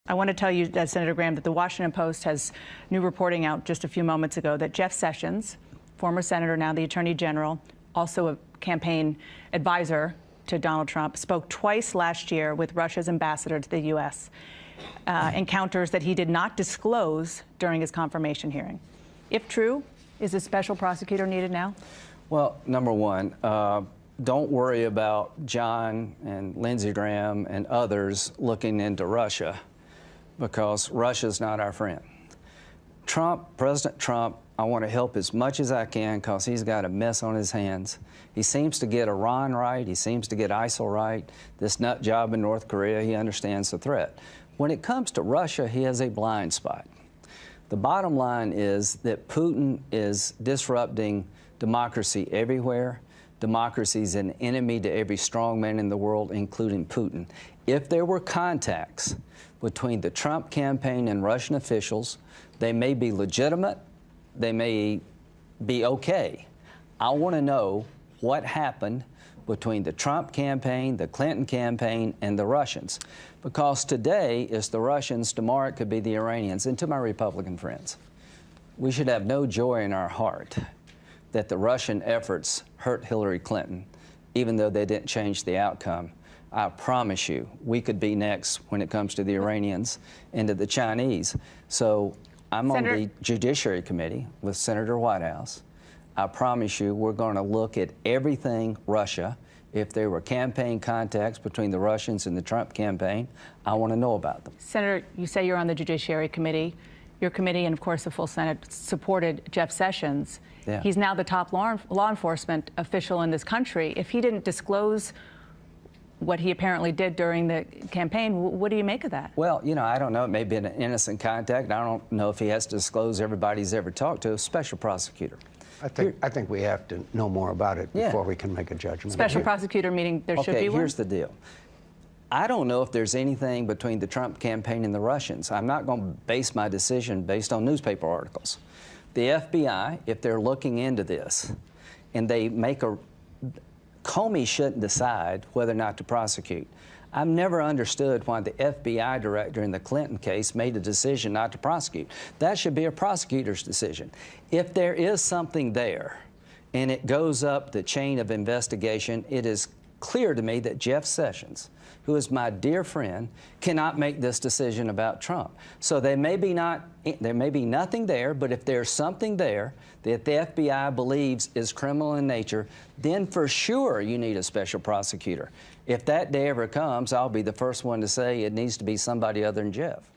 I want to tell you, Senator Graham, that the Washington Post has new reporting out just a few moments ago that Jeff Sessions, former senator, now the Attorney General, also a campaign advisor to Donald Trump, spoke twice last year with Russia's ambassador to the U.S., encounters that he did not disclose during his confirmation hearing. If true, is a special prosecutor needed now? Well, number one, don't worry about John and Lindsey Graham and others looking into Russia, because Russia's not our friend. President Trump, I want to help as much as I can because he's got a mess on his hands. He seems to get Iran right. He seems to get ISIL right. This nut job in North Korea, he understands the threat. When it comes to Russia, he has a blind spot. The bottom line is that Putin is disrupting democracy everywhere. Democracy is an enemy to every strong man in the world, including Putin. If there were contacts between the Trump campaign and Russian officials, they may be legitimate, they may be okay. I want to know what happened between the Trump campaign, the Clinton campaign, and the Russians. Because today is the Russians, tomorrow it could be the Iranians. And to my Republican friends, we should have no joy in our heart that the Russian efforts hurt Hillary Clinton, even though they didn't change the outcome. I promise you, we could be next when it comes to the Iranians and to the Chinese. So I'm on the Judiciary Committee with Senator Whitehouse. I promise you, we're going to look at everything Russia. If there were campaign contacts between the Russians and the Trump campaign, I want to know about them. Senator, you say you're on the Judiciary Committee. Your committee and, of course, the full Senate supported Jeff Sessions. Yeah. He's now the top law enforcement official in this country. If he didn't disclose what he apparently did during the campaign, what do you make of that? Well, you know, I don't know. It may be an innocent contact. I don't know if he has to disclose everybody he's ever talked to. A special prosecutor. I think we have to know more about it before we can make a judgment. Special prosecutor meaning there should be one? Okay, here's the deal. I don't know if there's anything between the Trump campaign and the Russians. I'm not going to base my decision based on newspaper articles. The FBI, if they're looking into this and they make a... Comey shouldn't decide whether or not to prosecute. I've never understood why the FBI director in the Clinton case made a decision not to prosecute. That should be a prosecutor's decision. If there is something there and it goes up the chain of investigation, it is clear to me that Jeff Sessions, who is my dear friend, cannot make this decision about Trump. So there may be nothing there, but if there's something there that the FBI believes is criminal in nature, then for sure you need a special prosecutor. If that day ever comes, I'll be the first one to say it needs to be somebody other than Jeff.